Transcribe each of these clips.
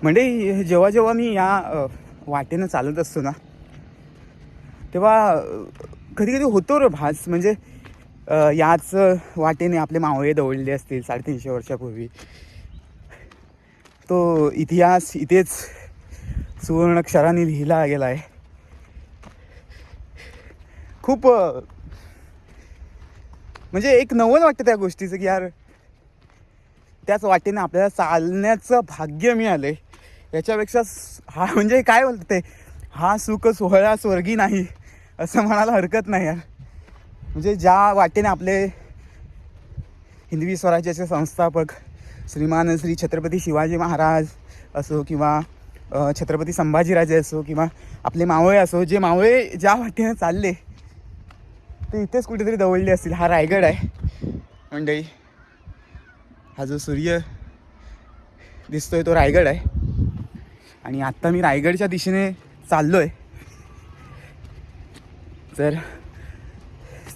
म्हणजे जेव्हा जेव्हा मी या वाटेनं चालत असतो ना, तेव्हा कधी कधी होतो रे भास. म्हणजे याच वाटेने आपले मावळे दौडले असतील 350 वर्षापूर्वी. तो इतिहास इथेच सुवर्णाक्षराने लिहिला गेला आहे. खूप म्हणजे एक नवल वाटतं त्या गोष्टीचं की यार त्याच वाटेने आपल्याला चालण्याचं भाग्य मिळालं आहे. याच्यापेक्षा हा म्हणजे काय बोलते, हा सुख सोहळा स्वर्गी नाही असं म्हणायला हरकत नाही यार. म्हणजे ज्या वाटेने आपले हिंदवी स्वराज्याचे संस्थापक श्रीमान श्री छत्रपती शिवाजी महाराज असो किंवा छत्रपती संभाजीराजे असो किंवा आपले मावळे असो, जे मावळे ज्या वाटेने चालले ते इथेच कुठेतरी दवडले असतील. हा रायगड आहे मंडळी. हा जो सूर्य दिसतोय तो रायगड आहे. आणि आत्ता मी रायगडच्या दिशेने चाललो आहे. तर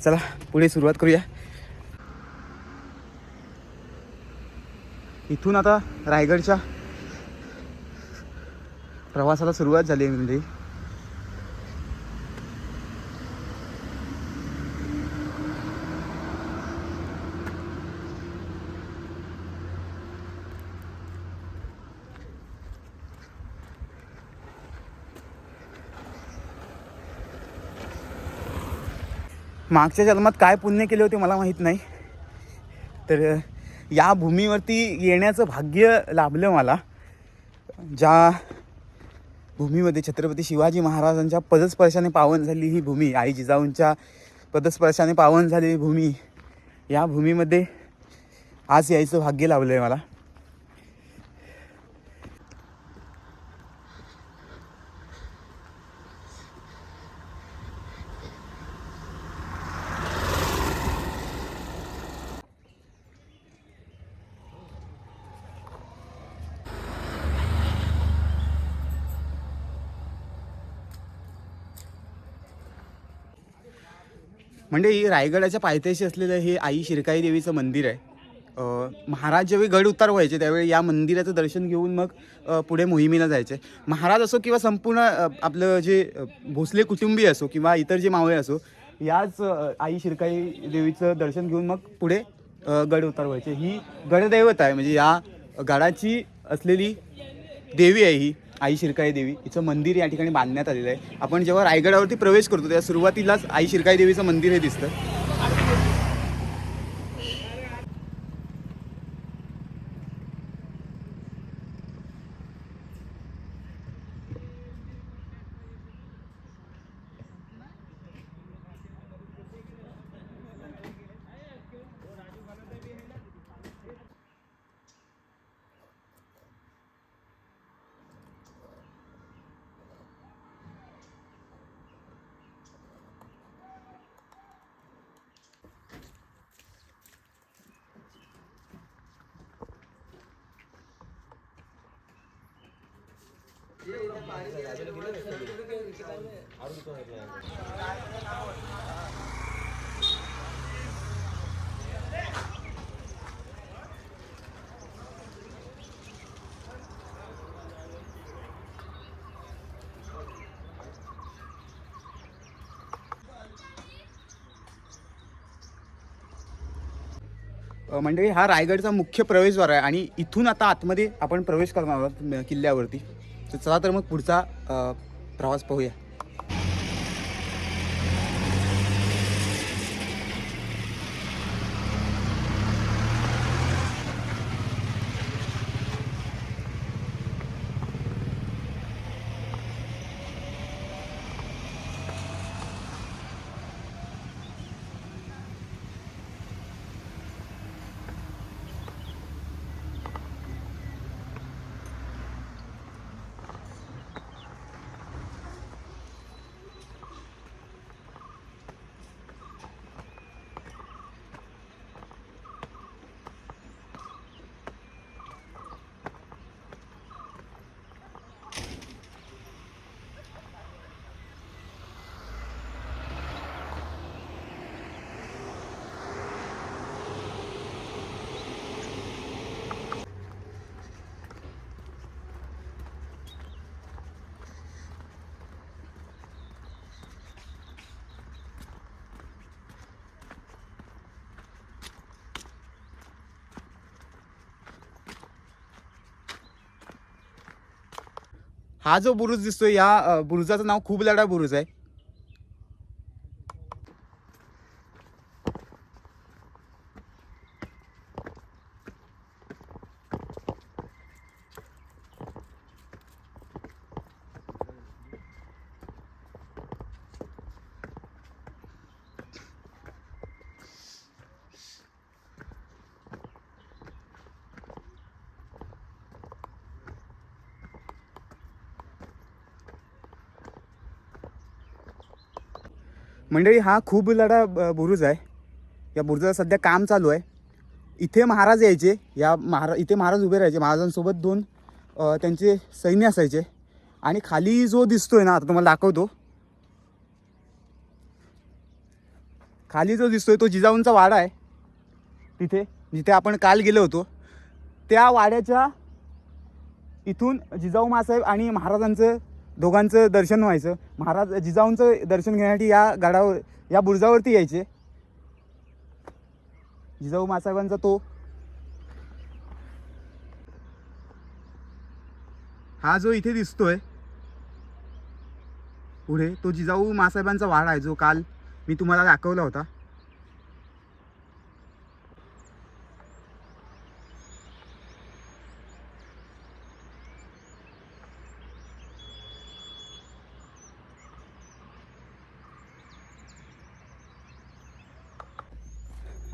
चला पुढे सुरुवात करूया. इथून आता रायगडच्या प्रवासाला सुरुवात झाली आहे. म्हणजे मागच्या जन्मात काय पुण्य केले होते मला माहीत नाही, तर या भूमीवरती येण्याचं भाग्य लाभलं मला. ज्या भूमीमध्ये छत्रपती शिवाजी महाराजांच्या पदस्पर्शाने पावन झाली ही भूमी, आई जिजाऊंच्या पदस्पर्शाने पावन झालेली भूमी, या भूमीमध्ये आज यायचं भाग्य लाभलं आहे मला. म्हणजे ही रायगडाच्या पायथ्याशी असलेलं हे आई शिरकाई देवीचं मंदिर आहे. महाराज ज्यावेळी गड उतार व्हायचे त्यावेळी या मंदिराचं दर्शन घेऊन मग पुढे मोहिमेला जायचे. महाराज असो किंवा संपूर्ण आपलं जे भोसले कुटुंबीय असो किंवा इतर जे मावळे असो, याच आई शिरकाई देवीचं दर्शन घेऊन मग पुढे गड उतार व्हायचे. ही गडदैवत आहे. म्हणजे या गडाची असलेली देवी आहे ही आई शिरकाई देवी. हिचं मंदिर या ठिकाणी बांधण्यात आलेलं आहे. आपण जेव्हा रायगडावरती प्रवेश करतो त्या सुरुवातीलाच आई शिरकाई देवीचं मंदिर हे दिसतं. म्हणजे हा रायगडचा मुख्य प्रवेशद्वार आहे आणि इथून आता आतमध्ये आपण प्रवेश करणार आहोत किल्ल्यावरती. तर चला तर मग पुढचा प्रवास पाहूया. हा जो बुरुज दिसतोय या बुरुजाचं नाव खूप लढा बुरुज आहे. मंडळी हा खूप लढा बुरुज आहे. या बुरुजाचं सध्या काम चालू आहे. इथे महाराज यायचे, इथे महाराज उभे राहायचे. महाराजांसोबत 2 त्यांचे सैन्य असायचे. आणि खाली जो दिसतोय ना, आता तुम्हाला दाखवतो. खाली जो दिसतोय तो जिजाऊंचा वाडा आहे. तिथे जिथे आपण काल गेलो होतो त्या वाड्याच्या इथून जिजाऊ मासाहेब आणि महाराजांचं दोघांचं दर्शन व्हायचं. महाराज जिजाऊंचं दर्शन घेण्यासाठी या गडावर या बुरुजावरती यायचे. जिजाऊ मासाहेबांचा तो हा जो इथे दिसतोय पुढे तो जिजाऊ मासाहेबांचा वाडा आहे, जो काल मी तुम्हाला दाखवला होता.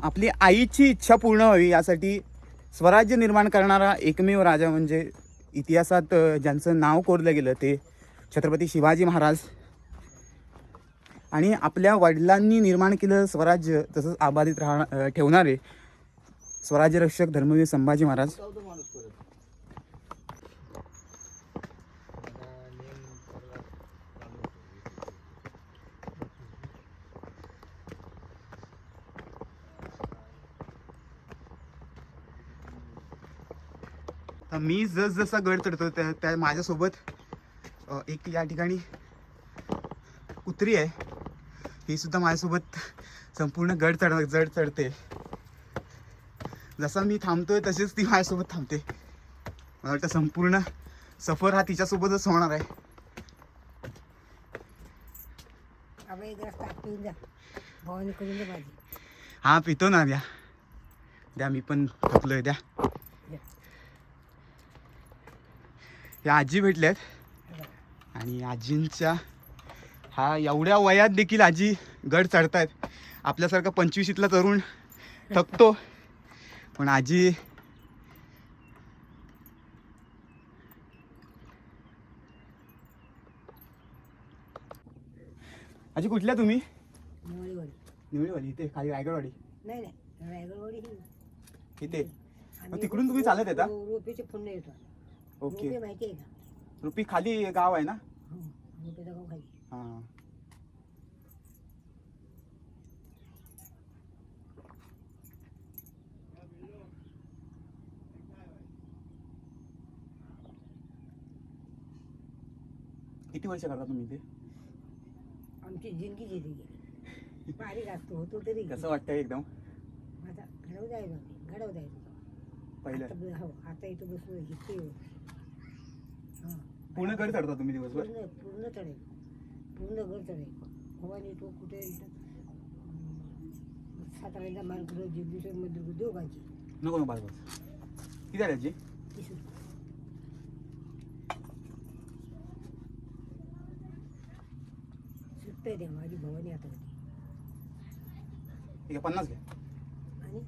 आपली आईची इच्छा पूर्ण व्हावी यासाठी स्वराज्य निर्माण करणारा एकमेव राजा म्हणजे इतिहासात ज्यांचं नाव कोरलं गेलं ते छत्रपती शिवाजी महाराज. आणि आपल्या वडिलांनी निर्माण केलं स्वराज्य तसंच अबाधित ठेवणारे स्वराज्य रक्षक धर्मवीर संभाजी महाराज. मी जसा गड चढतो त्या माझ्यासोबत एक या ठिकाणी कुत्री आहे. ही सुद्धा माझ्यासोबत संपूर्ण गड चढते. जसा मी थांबतोय तसेच ती माझ्यासोबत थांबते. मला वाटतं संपूर्ण सफर हा तिच्यासोबतच होणार आहे. हा पितो ना, द्या मी पण थकलोय, द्या. या आजी भेटल्यात आणि आजींच्या हा एवढ्या वयात देखील आजी गड चढतायत. आपल्यासारखा 25शीतला तरुण थकतो, पण आजी कुठल्या तुम्ही? निवळीवाडी. इथे खाली रायगडवाडी? नाही रायगडवाडी इथे. तिकडून तुम्ही चालत येता? ओके. माहिती आहे का? रुपी खाली गाव आहे ना? हां. किती वर्ष करता तुम्ही इथे? आमची जिंदगी गेली. बारीक असतो होतो तरी कसं वाटतंय एकदम? आता घडव जायचं पहिलं. हो, आता इथं बसलो इथे. पूर्ण गड चढता तुम्ही दिवसभर? पूर्ण चढेल, पूर्ण गड चढेल. भवानी तो कुठे साताऱ्याचा मार्ग जिल्हेश्वर मध्ये दोघांची नको नको बार किती आल्याची सुट्टे द्या माझी भवानी आता ठीक आहे 50 घ्या आणि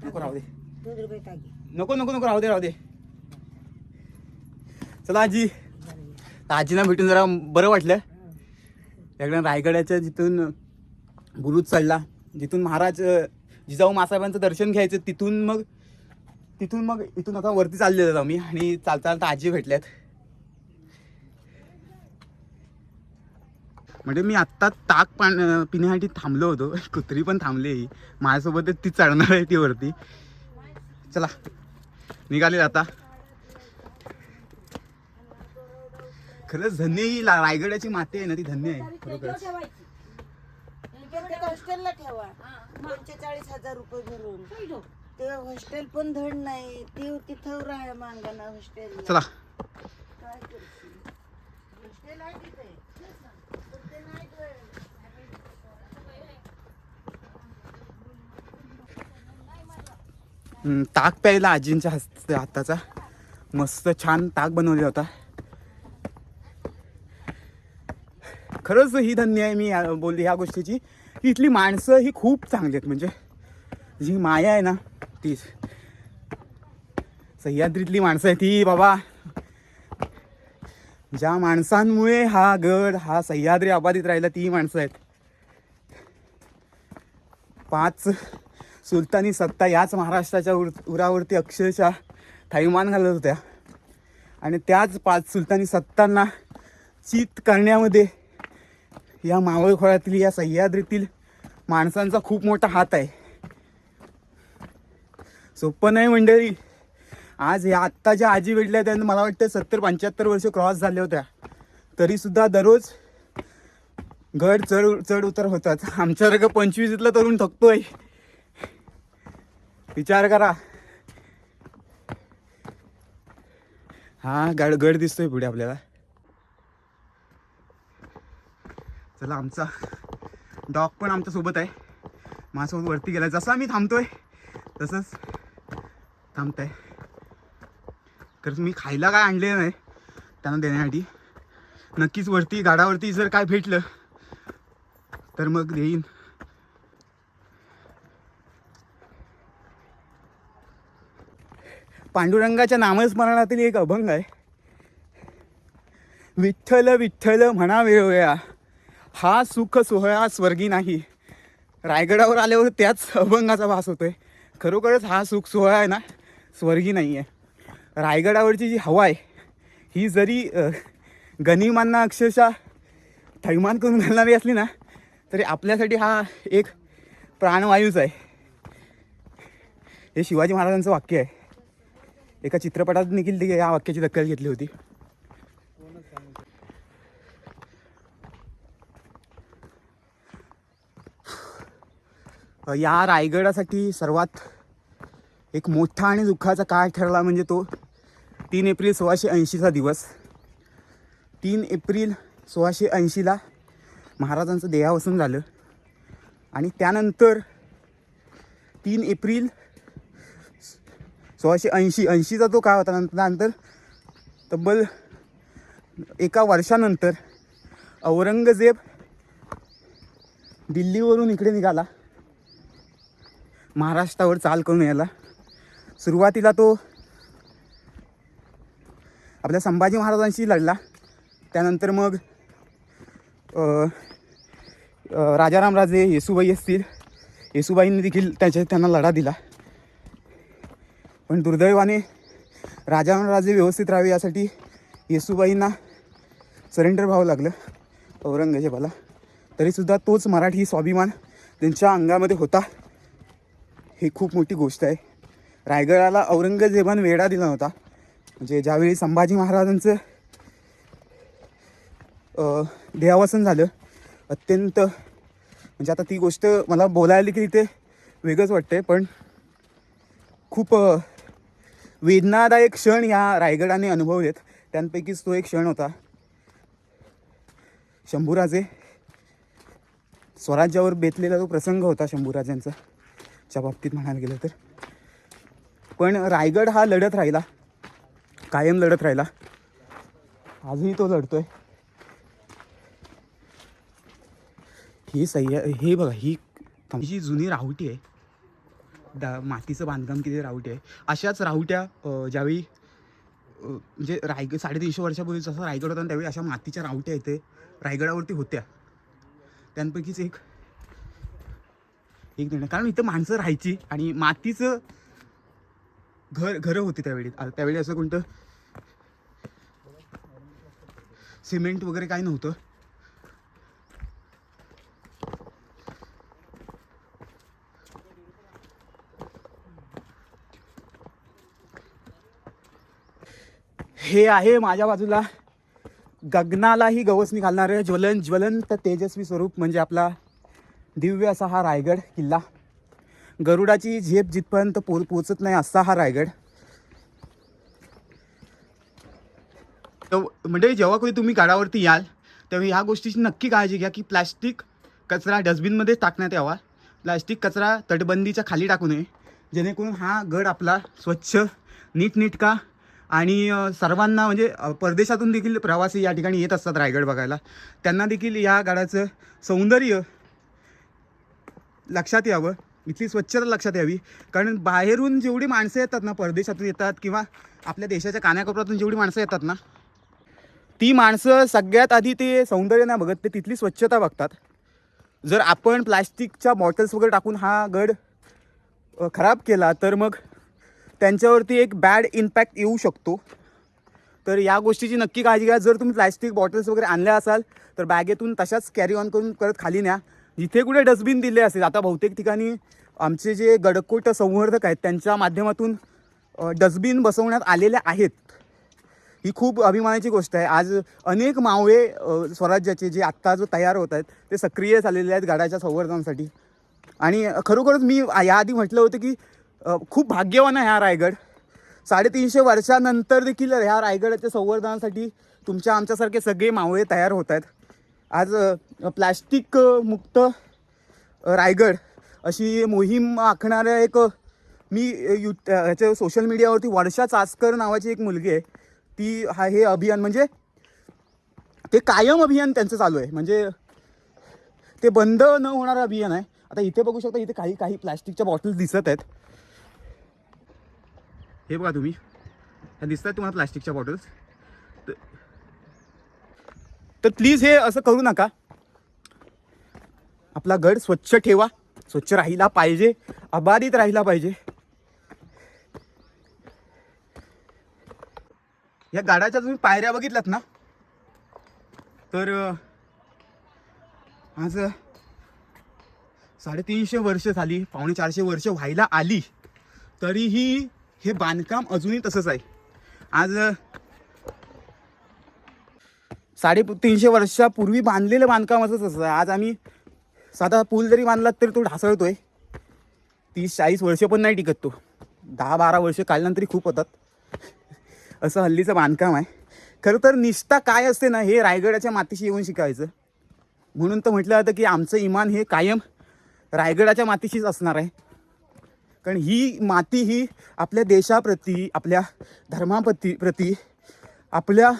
नको राहू दे 2 रुपये टाकी नको नको नको राहू दे चला आजी आजीना भेटून जरा बरं वाटलं. एकदा रायगडाच्या जिथून बुरुज चढला जिथून महाराज जिजाऊ मासाहेबांचं दर्शन घ्यायचं तिथून मग इथून आता वरती चालले जातो आम्ही आणि चालता आजी भेटल्यात. म्हणजे मी आत्ता ताक पिण्यासाठी थांबलो होतो. कुत्री पण थांबली माझ्यासोबतच ती चढणार आहे ती वरती. चला निघाले आता. खरंच धन्य ही रायगडाची माती आहे ना ती धन्य आहे खरोखरच. हॉस्टेलला ठेवा 45,000 रुपये भरून ते हॉस्टेल पण धड नाही ते तिथं राहा मांगाना हॉस्टेल. चला ते नाही तिथे. पण ते नाही ताक प्यायला आजींच्या हस्ते हाताचा मस्त छान ताक बनवलेला होता. खरंच ही धन्य आहे मी बोलली ह्या गोष्टीची की इथली माणसं ही खूप चांगली आहेत. म्हणजे जी माया आहे ना ती सह्याद्रीतली माणसं आहे ती बाबा. ज्या माणसांमुळे हा गड हा सह्याद्री आबादित राहिला ती माणसं आहेत. 5 सुलतानी सत्ता याच महाराष्ट्राच्या उरावरती अक्षरशः थैमान घालत होत्या आणि त्याच 5 सुलतानी सत्तांना चित करण्यामध्ये या मावळ खोऱ्यातील या सह्याद्रीतील माणसांचा खूप मोठा हात आहे. सोपं नाही मंडळी. आज या आत्ता ज्या आजी भेटल्या त्यांना मला वाटतं 70-75 वर्ष क्रॉस झाल्या होत्या तरीसुद्धा दररोज गड चढ उतर होतात. आमच्यासारखं 25 तरुण थकतोय. विचार करा. हा गड दिसतोय पुढे आपल्याला. चला आमचा डॉग पण आमच्या सोबत आहे. माझ्यासोबत वरती गेला. जसा मी थांबतोय तसंच थांबताय. तर मी खायला काय आणले नाही त्यांना देण्यासाठी. नक्कीच वरती गाडावरती जर काय भेटलं तर मग देईन. पांडुरंगाच्या नामस्मरणातील एक अभंग आहे. विठ्ठल विठ्ठल म्हणा वेळोवेळा हा सुख सोहळा स्वर्गी नाही. रायगडावर आल्यावर त्याच अभंगाचा भास होतोय. खरोखरच हा सुख सोहळा आहे ना स्वर्गी नाही आहे. रायगडावरची जी हवा आहे ही जरी गनिमांना अक्षरशः थैमान करून घालणारी असली ना तरी आपल्यासाठी हा एक प्राणवायूच आहे. हे शिवाजी महाराजांचं वाक्य आहे. एका चित्रपटात देखील ते या वाक्याची दखल घेतली होती. या रायगडासाठी सर्वात एक मोठा आणि दुःखाचा काळ ठरला म्हणजे तो 3 एप्रिल 1680चा दिवस. 3 एप्रिल 1680ला महाराजांचं देहावसन झालं आणि त्यानंतर 3 एप्रिल 1680चा तो काळ होता. नंतर तब्बल 1 वर्षानंतर औरंगजेब दिल्लीवरून इकडे निघाला महाराष्ट्रावर चाल करून यायला. सुरुवातीला तो आपल्या संभाजी महाराजांशी लढला. त्यानंतर मग राजारामराजे येसुबाई असतील येसुबाईंनी देखील त्यांना लढा दिला. पण दुर्दैवाने राजारामराजे व्यवस्थित राहावे यासाठी येसुबाईंना सरेंडर व्हावं लागलं औरंगजेबाला. तरीसुद्धा तोच मराठी स्वाभिमान त्यांच्या अंगामध्ये होता. ही खूप मोठी गोष्ट आहे. रायगडाला औरंगजेबाने वेढा दिला नव्हता. म्हणजे ज्यावेळी संभाजी महाराजांचं देहावसन झालं अत्यंत म्हणजे आता ती गोष्ट मला बोलायला की ते वेगळंच वाटतंय. पण खूप वेदनादायक क्षण या रायगडाने अनुभवलेत. त्यांपैकीच तो एक क्षण होता. शंभूराजे स्वराज्यावर बेतलेला तो प्रसंग होता शंभूराजांचा च्या बाबतीत म्हणायला गेलं तर. पण रायगड हा लढत राहिला. कायम लढत राहिला. आजही तो लढतोय. हे बघा ही जी जुनी राहुटी आहे मातीचं बांधकाम केलेली राहुटी आहे. अशाच राहुट्या ज्यावेळी म्हणजे 350 वर्षापूर्वी जसं रायगड होता त्यावेळी अशा मातीच्या राहुट्या इथे रायगडावरती होत्या. त्यांपैकीच एक देणं. कारण इथं माणसं राहायची आणि मातीचं घरं होती त्यावेळी असं कोणतं सिमेंट वगैरे काही नव्हतं. हे आहे माझ्या बाजूला गगनालाही गवसणी घालणारं ज्वलंत तेजस्वी स्वरूप म्हणजे आपला दिव्य असा हा रायगड किल्ला. गरुडाची झेप जिथपर्यंत पोचत नाही असा हा रायगड. म्हणजे जेव्हा कधी तुम्ही गडावरती याल तेव्हा ह्या गोष्टीची नक्की काळजी घ्या की प्लॅस्टिक कचरा डस्टबिनमध्ये टाकण्यात यावा. प्लॅस्टिक कचरा तटबंदीच्या खाली टाकू नये, जेणेकरून हा गड आपला स्वच्छ, नीटनेटका आणि सर्वांना म्हणजे परदेशातून देखील प्रवासी या ठिकाणी येत असतात रायगड बघायला, त्यांना देखील या गडाचं सौंदर्य लक्षात यावं, इथली स्वच्छता लक्षात यावी. कारण बाहेरून जेवढी माणसं येतात ना, परदेशातून येतात किंवा आपल्या देशाच्या कानाकोपऱ्यातून जेवढी माणसं येतात ना, ती माणसं सगळ्यात आधी ते सौंदर्य नाही बघत, ते तिथली स्वच्छता बघतात. जर आपण प्लॅस्टिकच्या बॉटल्स वगैरे टाकून हा गड खराब केला तर मग त्यांच्यावरती एक बॅड इम्पॅक्ट येऊ शकतो. तर या गोष्टीची नक्की काळजी घ्या. जर तुम्ही प्लॅस्टिक बॉटल्स वगैरे आणल्या असाल तर बॅगेतून तशाच कॅरी ऑन करून परत खाली न्या. जिथे कुठे डस्टबिन दिले असेल, आता बहुतेक ठिकाणी आमचे जे गडकोट संवर्धक आहेत त्यांच्या माध्यमातून डस्टबिन बसवण्यात आलेले आहेत. ही खूप अभिमानाची गोष्ट आहे. आज अनेक मावळे स्वराज्याचे जे आत्ता जो तयार होत आहेत ते सक्रिय झालेले आहेत गडाच्या संवर्धनासाठी. आणि खरोखरच मी याआधी म्हटलं होतं की खूप भाग्यवान आहे हा रायगड. 350 वर्षानंतर देखील ह्या रायगडाच्या संवर्धनासाठी तुमच्या आमच्यासारखे सगळे मावळे तयार होत आहेत. आज प्लॅस्टिक मुक्त रायगड अशी मोहीम आखणाऱ्या एक मी ह्याच्या सोशल मीडियावरती वर्षा चासकर नावाची एक मुलगी आहे, ती हे अभियान म्हणजे ते कायम अभियान त्यांचं चालू आहे, म्हणजे ते बंद न होणारं अभियान आहे. आता इथे बघू शकता, इथे काही काही प्लॅस्टिकच्या बॉटल्स दिसत आहेत. हे बघा तुम्ही, ह्या दिसत आहेत तुम्हाला प्लॅस्टिकच्या बॉटल्स. तर प्लीज हे असं करू नका. आपला गड स्वच्छ ठेवा, स्वच्छ राहिला पाहिजे, अबाधित राहिला पाहिजे. या गडाच्या तुम्ही पायऱ्या बघितल्यात ना, तर आज 350 वर्ष झाली, 450 वर्ष व्हायला आली, तरीही हे बांधकाम अजूनही तसंच आहे. आज 350 वर्षापूर्वी बांधलेलं बांधकाम असंच आहे. आज आम्ही साधा पूल जरी बांधलात तरी तो ढासळतोय. 30-40 वर्ष पण नाही टिकत तो. 10-12 वर्ष काढल्यानंतरी खूप होतात. असं हल्लीचं बांधकाम आहे. खरं तर निष्ठा काय असते ना, हे रायगडाच्या मातीशी येऊन शिकायचं. म्हणून तर म्हटलं जातं की आमचं इमान हे कायम रायगडाच्या मातीशीच असणार आहे. कारण ही माती ही आपल्या देशाप्रती, आपल्या धर्माप्रती, आपल्या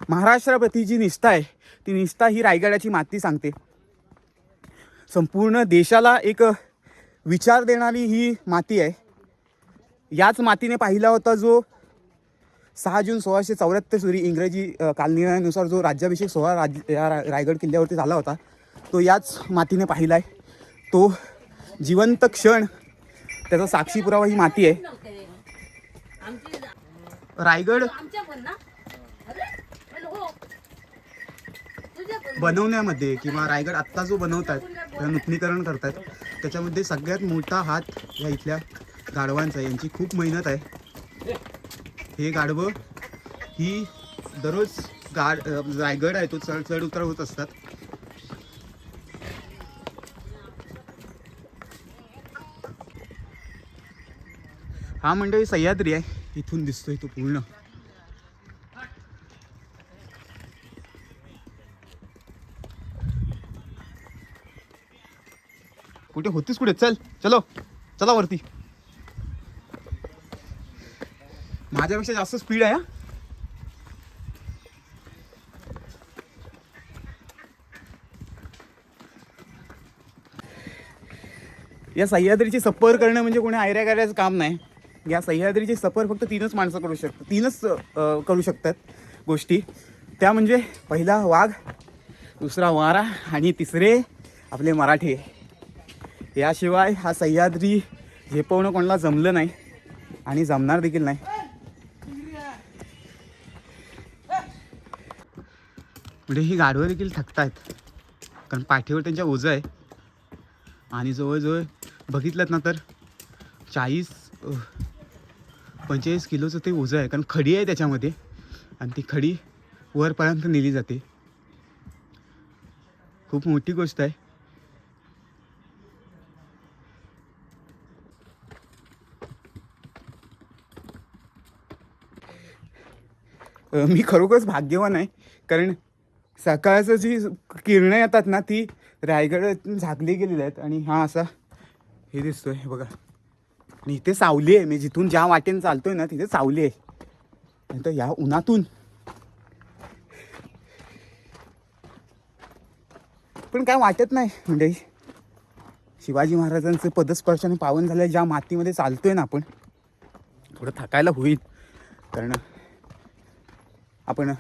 महाराष्ट्राप्रती जी निष्ठा आहे, ती निष्ठा ही रायगडाची माती सांगते. संपूर्ण देशाला एक विचार देणारी ही माती आहे. याच मातीने पाहिला होता जो 6 जून 1674 रोजी इंग्रजी कालनिर्णयानुसार जो राज्याभिषेक सोहळा या रायगड किल्ल्यावरती झाला होता, तो याच मातीने पाहिला आहे. तो जिवंत क्षण, त्याचा साक्षी पुरावा ही माती आहे. रायगड बनवण्यामध्ये किंवा रायगड आत्ता जो बनवतात, नूतनीकरण करतात, त्याच्यामध्ये सगळ्यात मोठा हात या इथल्या गाढवांचा आहे. यांची खूप मेहनत आहे. हे गाढवं ही दररोज रायगड आहे तो चढ उतार होत असतात. हा मंडळी सह्याद्री आहे, इथून दिसतोय तो पूर्ण. कुठे होतीस, कुठे? चला वरती. माझ्यापेक्षा जास्त स्पीड आहे. या सह्याद्रीची सफर करणं म्हणजे कोणी आयऱ्या काम नाही. या सह्याद्रीची सफर फक्त 3च माणसं करू शकतात, 3च करू शकतात गोष्टी. त्या म्हणजे पहिला वाघ, दुसरा वारा आणि तिसरे आपले मराठी. याशिवाय हा सह्याद्री झेपवणं कोणाला जमलं नाही आणि जमणार देखील नाही. म्हणजे ही गाढवं देखील थकतायत, कारण पाठीवर त्यांच्या ओझं आहे. आणि जवळजवळ बघितलं ना तर 40-45 किलोचं ते ओझं आहे, कारण खडी आहे त्याच्यामध्ये आणि ती खडी वरपर्यंत नेली जाते. खूप मोठी गोष्ट आहे. मी खरोखरच भाग्यवान आहे, कारण सकाळचं जी किरणं येतात ना ती रायगडातून झाकली गेलेली आहेत. आणि हा असा हे दिसतोय हे बघा. आणि इथे सावली आहे, मी जिथून ज्या वाटेने चालतोय ना तिथे सावली आहे. नाही तर या उन्हातून पण काय वाटत नाही. म्हणजे शिवाजी महाराजांचं पदस्पर्शाने पावन झालं ज्या मातीमध्ये चालतोय ना आपण, थोडं थकायला होईल, कारण आपण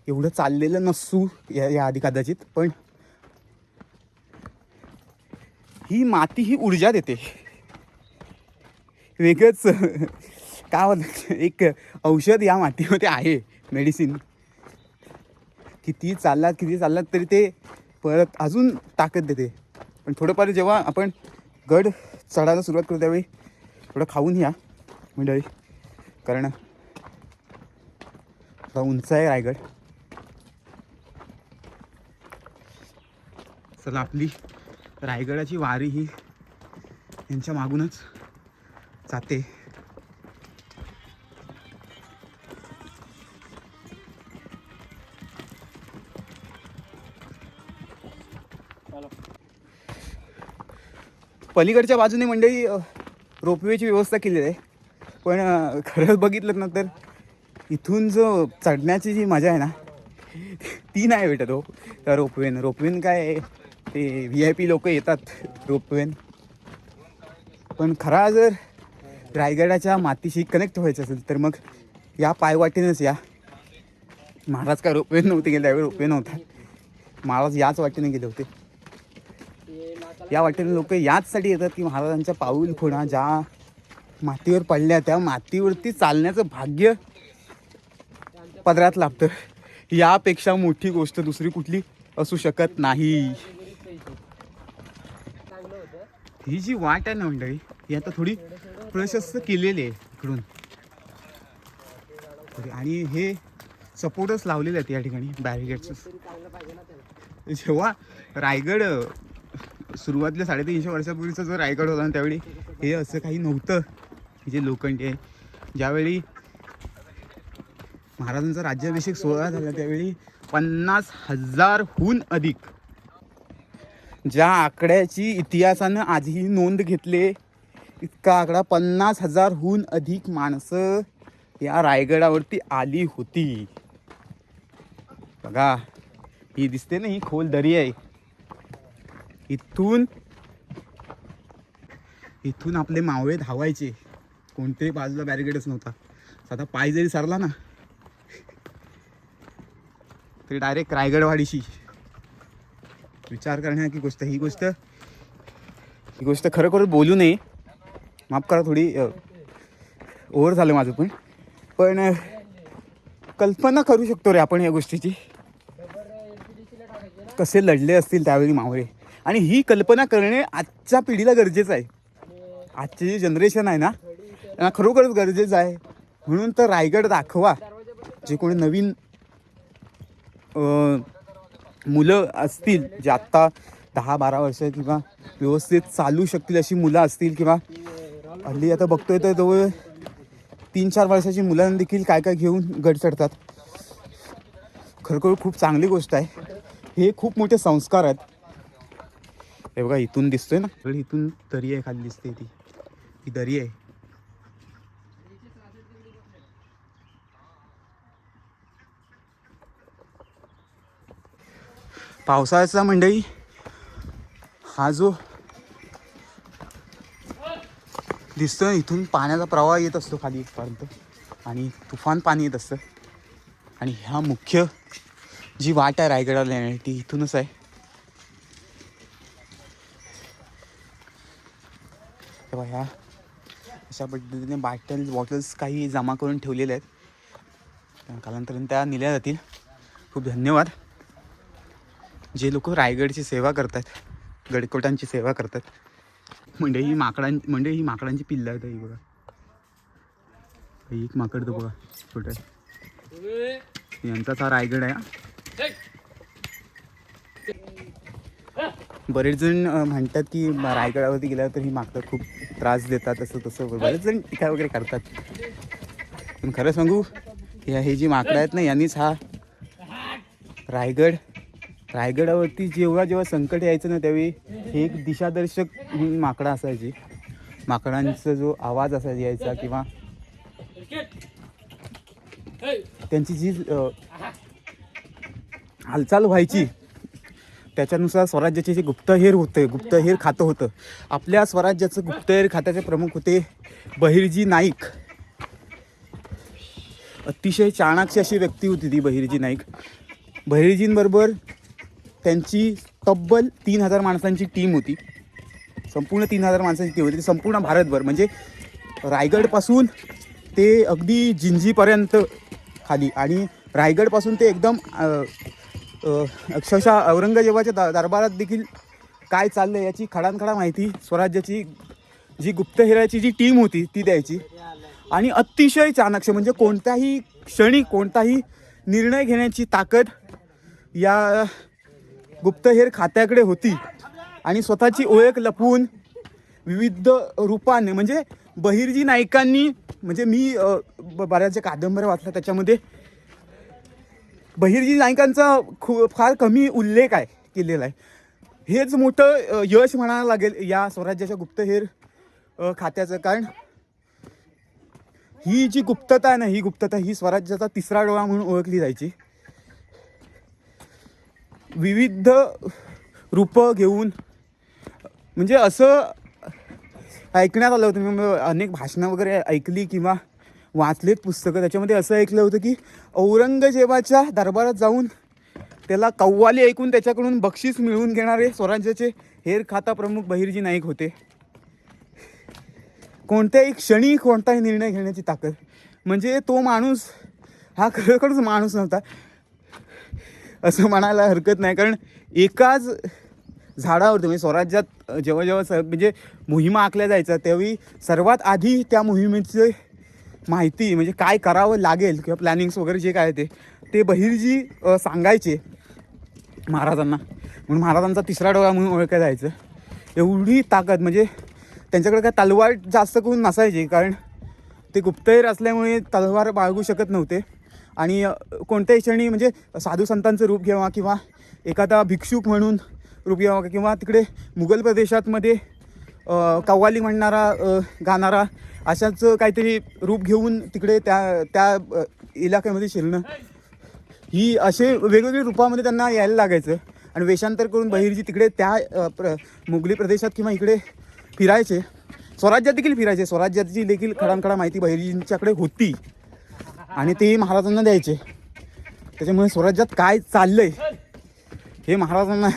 एवढं चाललेलं नसू या आधी कदाचित. पण ही माती ही ऊर्जा देते वेगळंच. काय होतं, एक औषध या मातीमध्ये आहे, मेडिसिन. किती चाललात तरी ते परत अजून ताकद देते. पण थोडंफार जेव्हा आपण गड चढायला सुरुवात करू त्यावेळी थोडं खाऊन या मंडळी, कारण थोडा उंच आहे रायगड. चला, आपली रायगडाची वारी ही यांच्या मागूनच जाते. पलीकडच्या बाजूने मंडळी रोपवेची व्यवस्था केलेली आहे. पण खरंच बघितलं ना तर इथून जो चढण्याची जी मजा आहे ना ती नाही भेटत हो त्या रोपवेन काय ते VIP लोक येतात रोपवेन. पण खरा जर रायगडाच्या मातीशी कनेक्ट व्हायचं असेल तर मग या पायवाटेनंच या. महाराज काय रोपवेन नव्हते गेले त्यावेळी, रोपवे नव्हता, महाराज याच वाटेने गेले होते. या वाटेने लोक याचसाठी येतात की महाराजांच्या पाऊल खुणा ज्या मातीवर पडल्या त्या मातीवरती चालण्याचं भाग्य पदरात लाभतं. यापेक्षा मोठी गोष्ट दुसरी कुठली असू शकत नाही. ही जी वाट आहे ना मंडळी ही आता थोडी प्रशस्त केलेली आहे इकडून, आणि हे सपोर्टच लावलेले आहेत या ठिकाणी बॅरिगेड्स. जेव्हा रायगड सुरुवातीला 350 वर्षापूर्वीचा जो रायगड होता ना त्यावेळी हे असं काही नव्हतं. जे लोखंडी आहे, ज्यावेळी महाराजांचा राज्याभिषेक सोहळा झाला त्यावेळी 50,000हून अधिक, ज्या आकड्याची इतिहासानं आजही नोंद घेतले इतका आकडा, 50,000हून अधिक माणसं या रायगडावरती आली होती. बघा ही दिसते ना, ही खोल दरी आहे. इथून आपले मावळे धावायचे, कोणत्याही बाजूला बॅरिगेडच नव्हता. साधा पाय जरी सरला ना तरी डायरेक्ट रायगडवाडीशी. विचार करण्याची गोष्ट ही गोष्ट खरोखर बोलू नये, माफ करा, थोडी ओव्हर झालं माझं. पण कल्पना करू शकतो रे आपण या गोष्टीची, कसे लढले असतील त्यावेळी मावळे. आणि ही कल्पना करणे आजच्या पिढीला गरजेचं आहे. आजचे जे जनरेशन आहे ना त्यांना खरोखरच गरजेचं आहे. म्हणून तर रायगड दाखवा. जे कोणी नवीन मुलं असतील जे आत्ता 10-12 वर्ष किंवा व्यवस्थित चालू शकतील अशी मुलं असतील, किंवा हल्ली आता बघतोय तर जवळ 3-4 वर्षाची मुलांना देखील काय घेऊन गड चढतात. खरोखर खूप चांगली गोष्ट आहे. हे खूप मोठे संस्कार आहेत. हे बघा इथून दिसतोय ना, इथून दरी आहे, खाली दिसते ती दरी आहे. पावसाळ्याचा मंडळी हा जो दिसतोय इथून पाण्याचा प्रवाह येत असतो खाली इथपर्यंत, आणि तुफान पाणी येत असतं. आणि ह्या मुख्य जी वाट आहे रायगडाला येण्याची ती इथूनच आहे. तेव्हा ह्या अशा पद्धतीने बॉटल्स काही जमा करून ठेवलेले आहेत, कालांतराने त्या नेल्या जातील. खूप धन्यवाद जे लोक रायगडची सेवा करतात, गडकोटांची सेवा करतात. ही माकडांची पिल्लं आहेत. ही बघा, एक माकड तो बघा छोटा आहे, यांचाच हा रायगड आहे. बरेच जण म्हणतात की रायगडावरती गेल्यावर तर ही माकडं खूप त्रास देतात, असं तसं बरेच जण टीका वगैरे करतात. पण खरं सांगू हे जी माकडं आहेत ना, यांनीच हा रायगडावरती जेव्हा संकट यायचं ना, त्यावेळी हे एक दिशादर्शक ही माकडं असायची. माकडांचा जो आवाज असायचा यायचा किंवा त्यांची जी हालचाल व्हायची, त्याच्यानुसार स्वराज्याचे जे गुप्तहेर खातं होतं. आपल्या स्वराज्याचं गुप्तहेर खात्याचे प्रमुख होते बहिर्जी नाईक. अतिशय चाणाक्ष अशी व्यक्ती होती ती बहिर्जी नाईक. बहिर्जींबरोबर त्यांची तब्बल 3000 माणसांची टीम होती. संपूर्ण 3000 माणसांची टीम होती, संपूर्ण भारतभर. म्हणजे रायगडपासून ते अगदी जिंजीपर्यंत खाली, आणि रायगडपासून ते एकदम अक्षरशः औरंगजेबाच्या दरबारात देखील काय चाललं याची खडानखडा माहिती स्वराज्याची जी गुप्तहेराची जी टीम होती ती द्यायची. आणि अतिशय चाणक्य, म्हणजे कोणत्याही क्षणी कोणताही निर्णय घेण्याची ताकद या गुप्तहेर खात्याकडे होती. आणि स्वतःची ओळख लपवून विविध रूपाने, म्हणजे बहिर्जी नाईकांनी, म्हणजे मी बऱ्याचशा कादंबऱ्या वाचल्या, त्याच्यामध्ये बहिर्जी नाईकांचा फार कमी उल्लेख आहे केलेला आहे. हेच मोठं यश म्हणायला लागेल या स्वराज्याच्या गुप्तहेर खात्याचं. कारण ही जी गुप्तता आहे ना, ही गुप्तता ही स्वराज्याचा तिसरा डोळा म्हणून ओळखली जायची. विविध रूपं घेऊन, म्हणजे असं ऐकण्यात आलं होतं, मी अनेक भाषणं वगैरे ऐकली किंवा वाचलेत पुस्तकं, त्याच्यामध्ये असं ऐकलं होतं की औरंगजेबाच्या दरबारात जाऊन त्याला कव्वाली ऐकून त्याच्याकडून बक्षीस मिळवून घेणारे स्वराज्याचे हेरखाता प्रमुख बहिर्जी नाईक होते. कोणत्याही क्षणी कोणताही निर्णय घेण्याची ताकद. म्हणजे तो माणूस हा खरोखरच माणूस नव्हता असं म्हणायला हरकत नाही. कारण एकाच झाडावरती, म्हणजे स्वराज्यात जेव्हा म्हणजे मोहिमा आखल्या जायच्या, त्यावेळी सर्वात आधी त्या मोहिमेची माहिती, म्हणजे काय करावं लागेल किंवा प्लॅनिंग्स वगैरे जे काय ते बहिर्जी सांगायचे महाराजांना. म्हणून महाराजांचा तिसरा डोळा म्हणून ओळखलं जायचं. एवढी ताकद, म्हणजे त्यांच्याकडे काय तलवार जास्त करून नसायची, कारण ते गुप्तहेर असल्यामुळे तलवार बाळगू शकत नव्हते. आणि कोणत्याही क्षणी म्हणजे साधू संतांचं रूप घ्यावा किंवा एखादा भिक्षुक म्हणून रूप घ्यावा, किंवा तिकडे मुघल प्रदेशातमध्ये कव्वाली म्हणणारा गाणारा अशाच काहीतरी रूप घेऊन तिकडे त्या इलाक्यामध्ये शिरणं, ही असे वेगवेगळ्या रूपामध्ये त्यांना यायला लागायचं. आणि वेषांतर करून बहिर्जी तिकडे त्या मुघली प्रदेशात किंवा इकडे फिरायचे. स्वराज्यात देखील फिरायचे. स्वराज्याची देखील खडानखडा माहिती बहिर्जींच्याकडे होती आणि तेही महाराजांना द्यायचे. त्याच्यामुळे स्वराज्यात काय चाललंय हे महाराजांना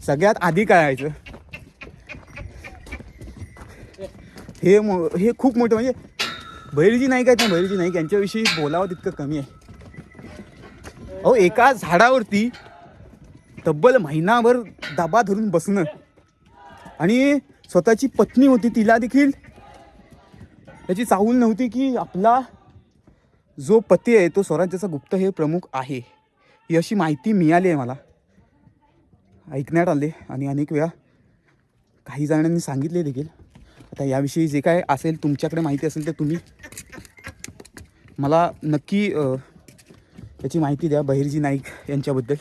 सगळ्यात आधी कळायचं. हे खूप मोठं, म्हणजे बहिर्जी नाईक आहेत ना, बहिर्जी नाईक यांच्याविषयी बोलावं तितकं कमी आहे. अहो, एका झाडावरती तब्बल महिनाभर दबा धरून बसणं, आणि स्वतःची पत्नी होती तिला देखील त्याची चाहूल नव्हती की आपला जो पती आहे तो स्वराज्याचा गुप्तहेर प्रमुख आहे, ही अशी माहिती मिळाली आहे मला, ऐकण्यात आले आणि अनेक वेळा काही जणांनी सांगितले देखील. आता याविषयी जे काय असेल तुमच्याकडे माहिती असेल तर तुम्ही मला नक्की याची माहिती द्या बहिर्जी नाईक यांच्याबद्दल.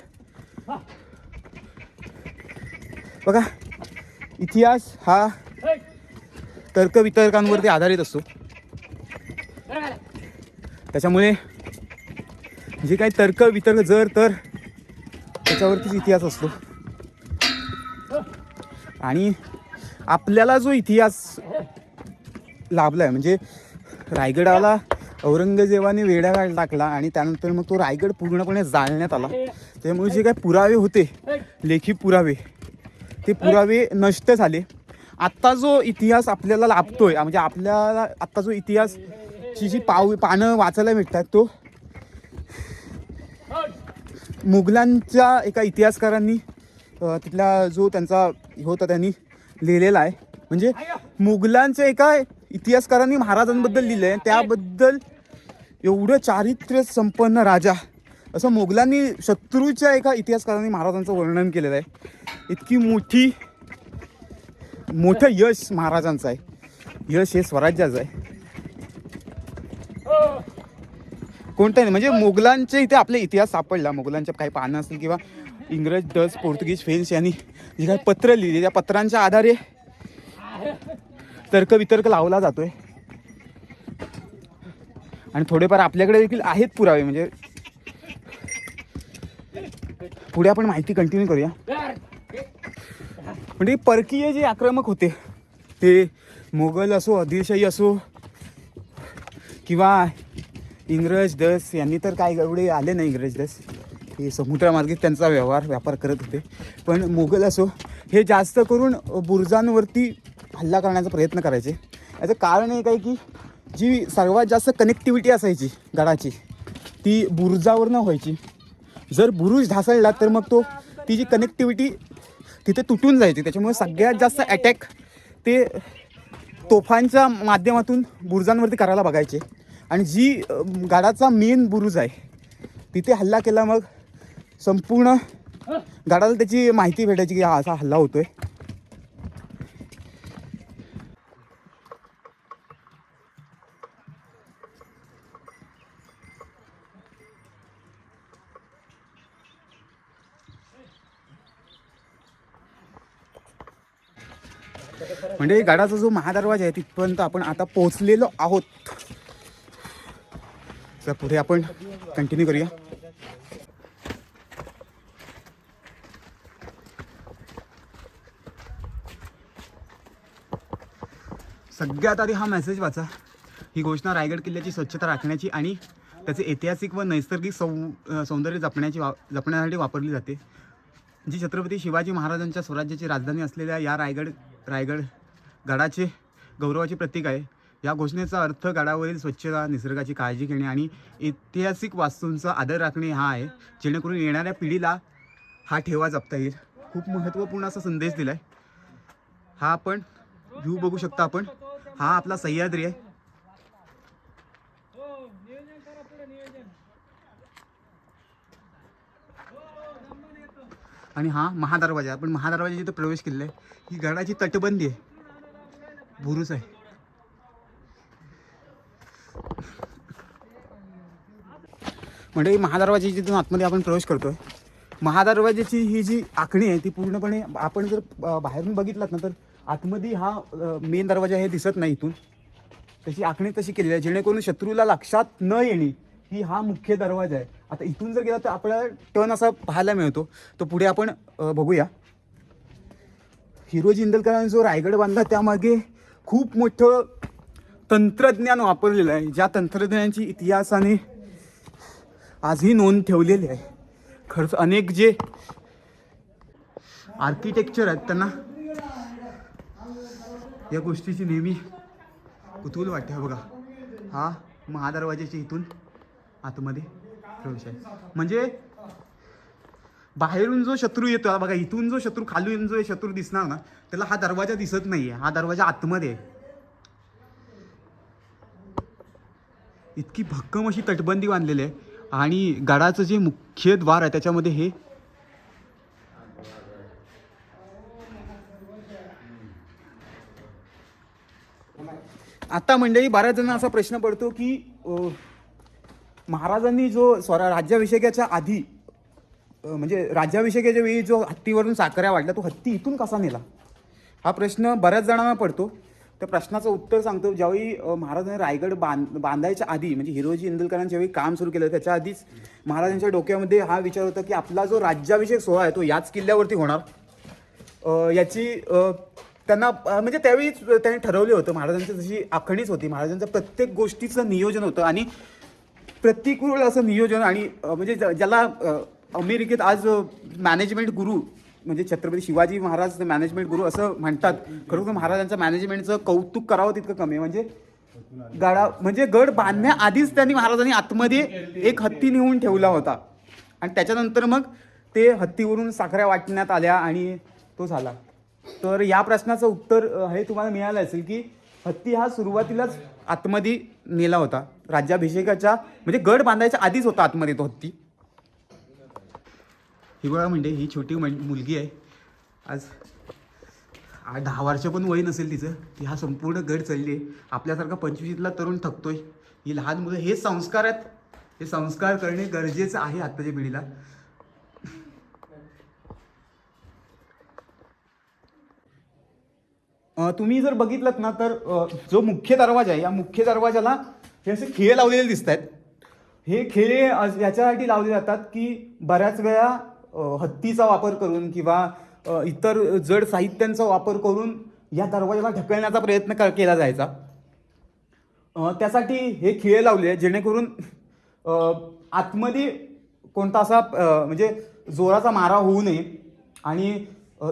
बघा, इतिहास हा तर्कवितर्कांवरती आधारित असतो. त्याच्यामुळे जे काही तर्कवितर्क जर तर त्याच्यावरतीच इतिहास असतो. आणि आपल्याला जो इतिहास लाभला आहे, म्हणजे रायगडाला औरंगजेबाने वेढा टाकला आणि त्यानंतर मग तो रायगड पूर्णपणे जाळण्यात आला. त्यामुळे जे काही पुरावे होते, लेखी पुरावे, ते पुरावे नष्ट झाले. आत्ता जो इतिहास आपल्याला लाभतोय, म्हणजे आपल्याला आत्ता जो इतिहासची जी पानं वाचायला मिळतात तो मुघलांच्या एका इतिहासकारांनी तिथला जो त्यांचा होता त्यांनी लिहिलेला आहे. म्हणजे मुघलांच्या एका इतिहासकारांनी महाराजांबद्दल लिहिलं आहे. त्याबद्दल एवढं चारित्र्य संपन्न राजा असं मुघलांनी, शत्रूच्या एका इतिहासकारांनी महाराजांचं वर्णन केलेलं आहे. इतकी मोठं यश महाराजांचं आहे. यश हे स्वराज्याचं आहे. कोणताही नाही, म्हणजे मोगलांचे इथे आपले इतिहास सापडला, मोगलांच्या काही पानं असतील किंवा इंग्रज, डच, पोर्तुगीज, फ्रेंच यांनी जी काही पत्र लिहिली त्या पत्रांच्या आधारे तर्कवितर्क लावला जातोय. आणि थोडेफार आपल्याकडे देखील आहेत पुरावे, म्हणजे पुढे आपण माहिती कंटिन्यू करूया. म्हणजे परकीय जे आक्रमक होते ते मोगल असो, आदिलशाही असो किंवा इंग्रज, डच यांनी तर काय एवढे आले नाही. इंग्रज, डच हे समुद्रामार्गे त्यांचा व्यापार करत होते. पण मोगल असो हे जास्त करून बुरुजांवरती हल्ला करण्याचा प्रयत्न करायचे. याचं कारण एक आहे की जी सर्वात जास्त कनेक्टिव्हिटी असायची गडाची ती बुरुजावरनं व्हायची. जर बुरुज ढासळला तर मग ती जी कनेक्टिव्हिटी तिथे तुटून जायची. त्याच्यामुळे सगळ्यात जास्त अटॅक ते तोफांच्या माध्यमातून बुरुजांवरती करायला बघायचे. आणि जी गडाचा मेन बुरुज आहे तिथे हल्ला केला मग संपूर्ण गडाला त्याची माहिती भेटायची की हा असा हल्ला होतोय. म्हणजे गडाचा जो महादरवाजा आहे तिथपर्यंत आपण आता पोहोचलेलो आहोत. तर पुढे आपण कंटिन्यू करूया. सगळ्यात आधी हा मेसेज वाचा. ही घोषणा रायगड किल्ल्याची स्वच्छता राखण्याची आणि त्याचे ऐतिहासिक व नैसर्गिक सौंदर्य जपण्यासाठी वापरली जाते. जी छत्रपती शिवाजी महाराजांच्या स्वराज्याची राजधानी असलेल्या या रायगड गडाचे गौरवाचे प्रतीक आहे. या घोषणेचा अर्थ गडावरील स्वच्छता, निसर्गाची काळजी घेणे आणि ऐतिहासिक वास्तूंचा आदर राखणे हा आहे, जेणेकरून येणाऱ्या पिढीला हा ठेवा जपता येईल. खूप महत्त्वपूर्ण असा संदेश दिला आहे. हा आपण व्ह्यू बघू शकता आपण. हा आपला सह्याद्री आहे. आणि हा महादरवाजा. आपण महादरवाजा जिथे प्रवेश केलेला आहे ही गडाची तटबंदी आहे, बुरुज आहे. म्हणजे महादरवाजा जिथून आतमध्ये आपण प्रवेश करतोय, महादरवाजाची ही जी आखणी आहे ती पूर्णपणे आपण जर बाहेरून बघितलात ना तर आतमध्ये हा मेन दरवाजा हे दिसत नाही. इथून त्याची आखणी तशी केलेली आहे जेणेकरून शत्रूला लक्षात न येणे की हा मुख्य दरवाजा आहे. आता इथून जर गेला तर आपल्याला टर्न असा पाहायला मिळतो. तो पुढे आपण बघूया. हिरोजी इंदलकरांनी जो रायगड बांधला त्यामागे खूप मोठं तंत्रज्ञान वापरलेलं आहे, ज्या तंत्रज्ञानाची इतिहासाने आजही नोंद ठेवलेली आहे. खरंच अनेक जे आर्किटेक्चर आहेत त्यांना या गोष्टीची नेहमी कुतूहल वाटते. बघा हा महादरवाजाच्या इथून आतमध्ये प्रवेश आहे. म्हणजे बाहेरून जो शत्रू येतो बघा, इथून जो शत्रू खालून जो शत्रू दिसणार ना त्याला हा दरवाजा दिसत नाहीये. हा दरवाजा आतमध्ये आहे. इतकी भक्कम अशी तटबंदी बांधलेली आहे. आणि गडाचं जे मुख्य द्वार आहे त्याच्यामध्ये हे आता मंडळी बऱ्याच जणांना असा प्रश्न पडतो की महाराजांनी जो राज्याभिषेकाच्या आधी म्हणजे राज्याभिषेकाच्या वेळी जो हत्तीवरून साखऱ्या वाढला तो हत्ती इथून कसा नेला, हा प्रश्न बऱ्याच जणांना पडतो. त्या प्रश्नाचं उत्तर सांगतो. ज्यावेळी महाराजांनी रायगड बांधायच्या आधी म्हणजे हिरोजी इंदलकरांनी ज्यावेळी काम सुरू केलं त्याच्या आधीच महाराजांच्या डोक्यामध्ये हा विचार होता की आपला जो राज्याभिषेक सोहळा आहे तो याच किल्ल्यावरती होणार. याची त्यांना म्हणजे त्यावेळीच त्यांनी ठरवले होतं. महाराजांची जशी आखणीच होती, महाराजांचं प्रत्येक गोष्टीचं नियोजन होतं आणि प्रतिकूल असं नियोजन. आणि म्हणजे ज्याला अमेरिकेत आज मॅनेजमेंट गुरु म्हणजे छत्रपती शिवाजी महाराज मॅनेजमेंट गुरु असं म्हणतात. खरोखर महाराजांच्या मॅनेजमेंटचं कौतुक करावं तितकं कमी. म्हणजे गड बांधण्याआधीच त्यांनी महाराजांनी आतमध्ये एक हत्ती नेऊन ठेवला होता आणि त्याच्यानंतर मग ते हत्तीवरून साखऱ्या वाटण्यात आल्या आणि तो झाला. तर या प्रश्नाचं उत्तर हे तुम्हाला मिळालं असेल की हत्ती हा सुरुवातीलाच आतमध्ये नेला होता. राज्याभिषेकाच्या म्हणजे गड बांधायच्या आधीच होता आतमध्ये तो हत्ती. ही बघा म्हणजे ही छोटी मुलगी आहे. आज 10 वर्ष पण वय नसेल तिचं. ती हा संपूर्ण गड चढली आहे. आपल्यासारखा 25ला तरुण थकतोय. ही लहान मुलं हेच संस्कार आहेत हे संस्कार करणे गरजेचं आहे आत्ताच्या पिढीला. तुम्ही जर बघितलं ना तर जो मुख्य दरवाजा आहे, या मुख्य दरवाजाला हे असे खिळे लावलेले दिसत आहेत. हे खिळे याच्यासाठी लावले जातात की बऱ्याच वेळा हत्तीचा वापर करून किंवा इतर जड साहित्यांचा वापर करून या दरवाजाला ढकलण्याचा प्रयत्न केला जायचा. त्यासाठी हे खिळे लावले आहेत जेणेकरून आतमध्ये कोणता असा म्हणजे जोराचा मारा होऊ नये आणि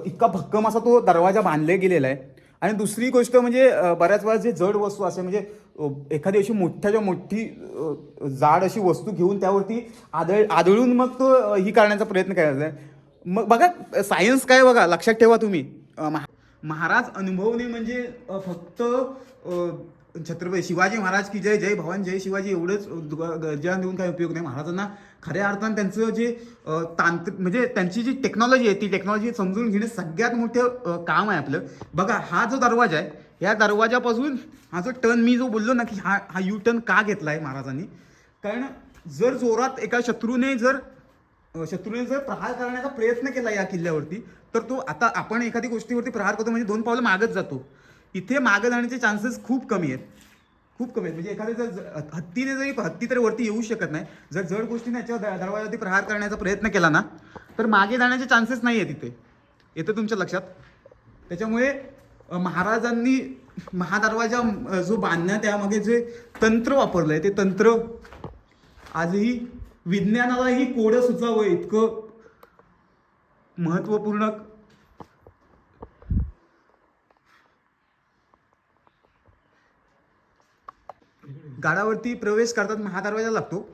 इतका भक्कम असा तो दरवाजा बांधले गेलेला आहे. आणि दुसरी गोष्ट म्हणजे बऱ्याच वेळा जे जड वस्तू असे म्हणजे एखादी अशी मोठ्याच्या मोठी जाड अशी वस्तू घेऊन त्यावरती आदळून मग तो ही करण्याचा प्रयत्न करायचा आहे. मग बघा सायन्स काय बघा, लक्षात ठेवा तुम्ही. महाराज अनुभवणे म्हणजे फक्त छत्रपती शिवाजी महाराज की जय, जय भवानी जय शिवाजी एवढंच गर्जना देऊन काही उपयोग नाही. महाराजांना खऱ्या अर्थानं त्यांचं जे तांत्रिक म्हणजे त्यांची जी टेक्नॉलॉजी आहे ती टेक्नॉलॉजी समजून घेणे सगळ्यात मोठं काम आहे आपलं. बघा हा जो दरवाजा आहे, या दरवाजापासून हा जो टर्न मी जो बोललो ना की हा यू टर्न का घेतला आहे महाराजांनी, कारण जर जोरात एका शत्रूने जर प्रहार करण्याचा प्रयत्न केला या किल्ल्यावरती तर तो आता आपण एखादी गोष्टीवरती प्रहार करतो म्हणजे 2 पावलं मागत जातो. इथे मागं जाण्याचे चान्सेस खूप कमी आहेत, खूप कमी आहेत. म्हणजे एखाद्या जर हत्ती तर वरती येऊ शकत नाही. जर जड गोष्टीने याच्या दरवाजावरती प्रहार करण्याचा प्रयत्न केला ना तर मागे जाण्याचे चान्सेस नाही आहेत इथे, येतं तुमच्या लक्षात. त्याच्यामुळे महाराजांनी महादरवाजा जो बांधण्यात त्यामागे जे तंत्र वापरलं आहे ते तंत्र आजही विज्ञानालाही कोडं सुचावं इतकं महत्त्वपूर्ण. गडावरती प्रवेश करतात महादरवाजा लागतो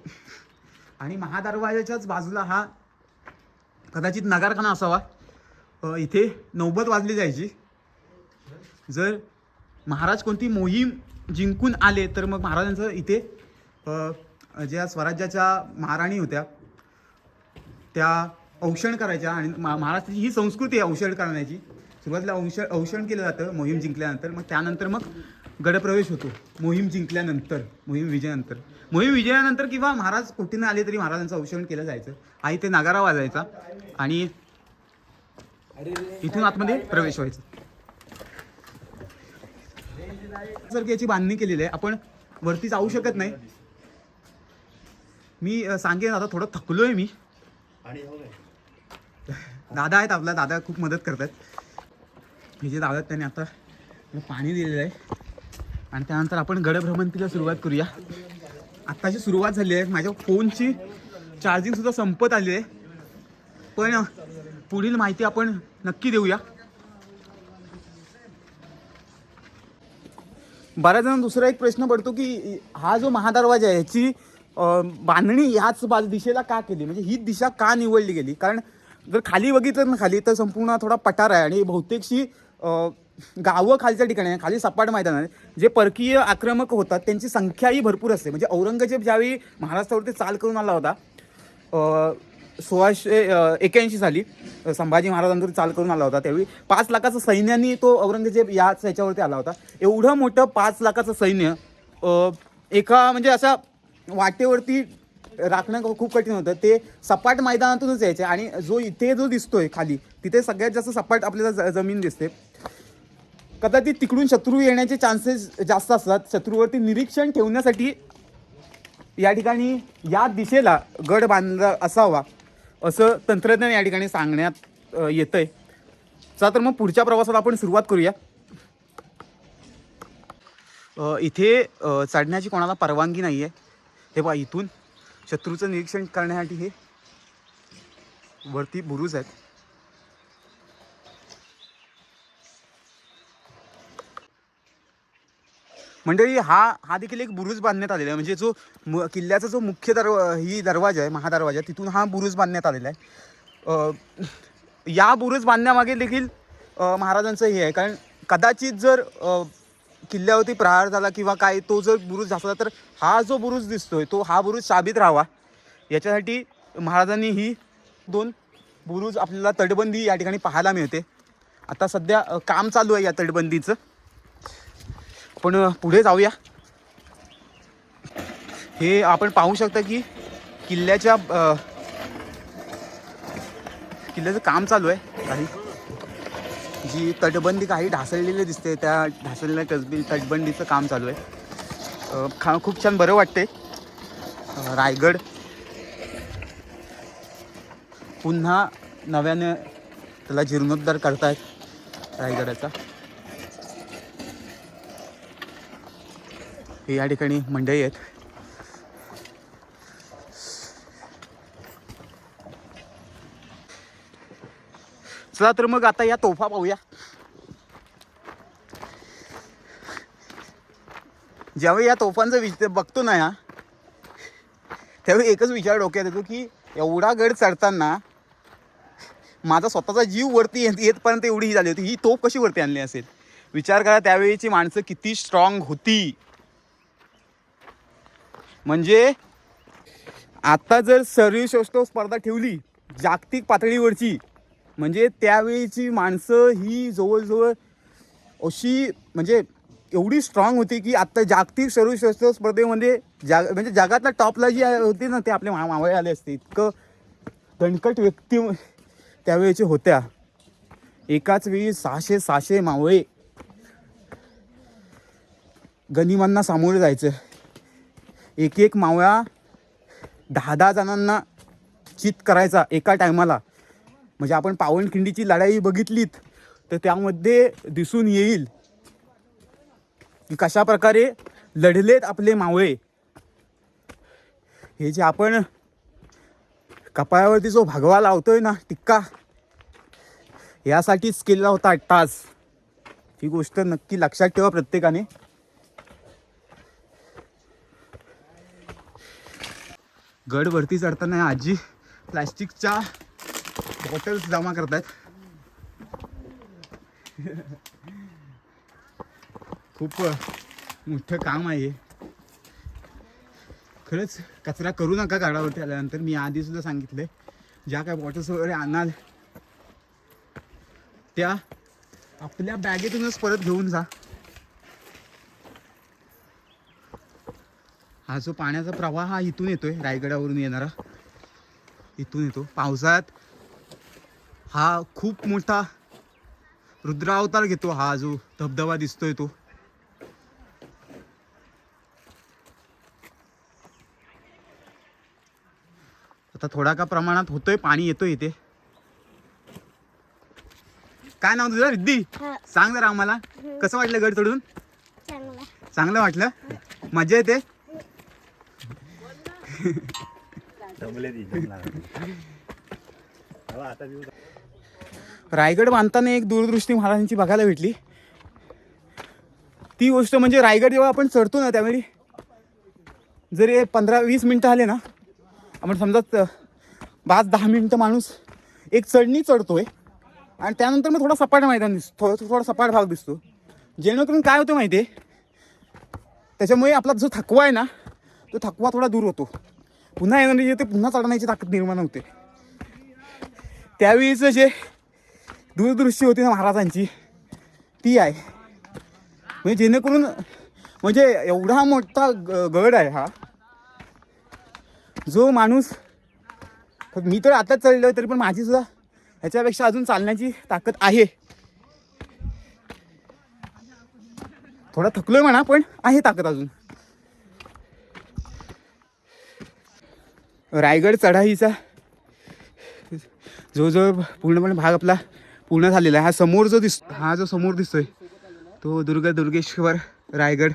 आणि महादरवाजाच्याच बाजूला हा कदाचित नगारखाना असावा. इथे नौबत वाजली जायची. जर महाराज कोणती मोहीम जिंकून आले तर मग महाराजांचं इथे ज्या स्वराज्याच्या महाराणी होत्या त्या औक्षण करायच्या आणि महाराष्ट्राची ही संस्कृती आहे औक्षण करण्याची. सुरुवातीला औक्षण केलं जातं मोहीम जिंकल्यानंतर, मग त्यानंतर मग गडप्रवेश होतो मोहीम जिंकल्यानंतर, मोहीम विजयानंतर किंवा महाराज कुठे आले तरी महाराजांचं औक्षण केलं जायचं. आई ते नगारा वाजायचा आणि इथून आतमध्ये प्रवेश व्हायचा. जर याची बांधणी केलेली आहे, आपण वरती जाऊ शकत नाही. मी सांगेन आता थोडं थकलोय मी. दादा आहेत आपला, दादा खूप मदत करतात. हे जे दादा त्यांनी आता पाणी दिलेलं आहे आणि त्यानंतर आपण गडभ्रमंतीला सुरुवात करूया. आत्ताची सुरुवात झाली आहे. माझ्या फोनची चार्जिंगसुद्धा संपत आली आहे, पण पुढील माहिती आपण नक्की देऊया. बऱ्याच जण दुसरा एक प्रश्न पडतो की हा जो महादरवाजा आहे याची बांधणी याच दिशेला का केली, म्हणजे ही दिशा का निवडली गेली. कारण जर खाली बघितलं ना खाली तर संपूर्ण थोडा पठार आहे आणि बहुतेकशी गावं खालच्या ठिकाणी आहे, खाली सपाट मैदान आहे. जे परकीय आक्रमक होतात त्यांची संख्याही भरपूर असते. म्हणजे औरंगजेब ज्यावेळी महाराष्ट्रावरती चाल करून आला होता 1681 साली संभाजी महाराजांवर चाल करून आला होता, त्यावेळी 5 लाखाचं सैन्याने तो औरंगजेब याच ह्याच्यावरती आला होता. एवढं मोठं 5 लाखाचं सैन्य एका म्हणजे अशा वाटेवरती राखणं खूप कठीण होतं. ते सपाट मैदानातूनच यायचे आणि जो दिसतोय खाली तिथे सगळ्यात जास्त सपाट आपल्याला जमीन दिसते. कदाचित तिकडून शत्रू येण्याचे चान्सेस जास्त असतात. शत्रूवरती निरीक्षण ठेवण्यासाठी या ठिकाणी या दिशेला गड बांधला असावा असं तंत्रज्ञान या ठिकाणी सांगण्यात येतंय. चला तर मग पुढच्या प्रवासाला आपण सुरुवात करूया. इथे चढण्याची कोणाला परवानगी नाही आहे. हे बघा इथून शत्रूचं निरीक्षण करण्यासाठी हे वरती बुरुज आहेत. मंडळी हा देखील एक बुरुज बांधण्यात आलेला आहे. म्हणजे जो किल्ल्याचा जो मुख्य दरवाजा आहे महादरवाजा तिथून हा बुरुज बांधण्यात आलेला आहे. या बुरुज बांधण्यामागे देखील महाराजांचं हे आहे, कारण कदाचित जर किल्ल्यावरती प्रहार झाला किंवा काय तो जर बुरुज असला तर हा जो बुरुज दिसतोय तो हा बुरुज साबित राहावा याच्यासाठी महाराजांनी ही 2 बुरुज आपल्याला तटबंदी या ठिकाणी पाहायला मिळते. आता सध्या काम चालू आहे या तटबंदीचं. पण पुढे जाऊया. हे आपण पाहू शकता की किल्ल्याच्या किल्ल्याचं काम चालू आहे. काही जी तटबंदी काही ढासळलेली दिसते, त्या ढासळलेल्या तटबंदीचं काम चालू आहे. खूप छान बरं वाटते. रायगड पुन्हा नव्याने त्याला जीर्णोद्धार करतायत रायगडाचा. हे या ठिकाणी मंडळी आहेत. चला तर मग आता या तोफा पाहूया. ज्यावेळी या तोफांचा बघतो ना या, त्यावेळी एकच विचार डोक्यात येतो की एवढा गड चढताना माझा स्वतःचा जीव वरती येतपर्यंत एवढी ही झाली होती, ही तोफ कशी वरती आणली असेल. विचार करा त्यावेळीची माणसं किती स्ट्रॉंग होती. म्हणजे आता जर शरीरसौष्ठव स्पर्धा ठेवली जागतिक पातळीवरची, म्हणजे त्यावेळीची माणसं ही जवळजवळ अशी म्हणजे एवढी स्ट्रॉंग होती की आत्ता जागतिक शरीरसौष्ठव स्पर्धेमध्ये म्हणजे जगातल्या टॉपला जी होती ना, ते आपले मावळे आले असते. इतकं दणकट व्यक्ती त्यावेळेचे होत्या. एकाच वेळी 600 मावळे गनिमांना सामोरे जायचं. एक मावळा 10 जणांना चित करायचा एका टायमाला. म्हणजे आपण पावनखिंडीची लढाई बघितलीत तर त्यामध्ये दिसून येईल की कशा प्रकारे लढलेत आपले मावळे. हे जे आपण कपाळावरती जो भगवा लावतोय ना टिक्का, यासाठीच केलेला होता टास. ही गोष्ट नक्की लक्षात ठेवा प्रत्येकाने. गड वरती चढताना आजी प्लॅस्टिकच्या बॉटल्स जमा करतात. खूप मोठं काम आहे. खरंच कचरा करू नका गडावरती आल्यानंतर. मी आधी सुद्धा सांगितलंय, ज्या काय बॉटल्स वगैरे आणाल त्या आपल्या बॅगेतूनच परत घेऊन जा. हा जो पाण्याचा प्रवाह हा इथून येतोय, रायगडावरून येणारा इथून येतो. पावसाळ्यात हा खूप मोठा रुद्रावतार घेतो. हा जो धबधबा दिसतोय तो आता थोडा का प्रमाणात होतोय, पाणी येतोय इथे. काय नाव तुझं रिद्धी? सांग जरा आम्हाला कसं वाटलं गड चढून? चांगलं वाटलं? मजा येते? रायगड बांधताना एक दूरदृष्टी महाराजांची बघायला भेटली. ती गोष्ट म्हणजे रायगड जेव्हा आपण चढतो ना, त्यावेळी जरी 15-20 मिनटं आले ना, आपण समजा 5-10 मिनटं माणूस एक चढणी चढतोय आणि त्यानंतर मग थोडा सपाट मैदान दिसतो, थोडा सपाट भाग दिसतो. जेणेकरून काय होतं माहिती आहे, त्याच्यामुळे आपला जो थकवा आहे ना, तो थकवा थोडा दूर होतो. पुन्हा एनर्जी येते, पुन्हा चढण्याची ताकद निर्माण होते. त्यावेळीचं जे दूरदृष्टी होती ना महाराजांची, ती आहे. म्हणजे जेणेकरून म्हणजे एवढा मोठा गड आहे हा, जो माणूस, मी तर आताच चढलो तरी पण माझी सुद्धा ह्याच्यापेक्षा अजून चालण्याची ताकद आहे. थोडा थकलोय म्हणा, पण आहे ताकद अजून. रायगड चढाईचा जो पूर्णपणे भाग आपला पूर्ण झालेला आहे. हा जो समोर दिसतोय तो दुर्गेश्वर रायगड.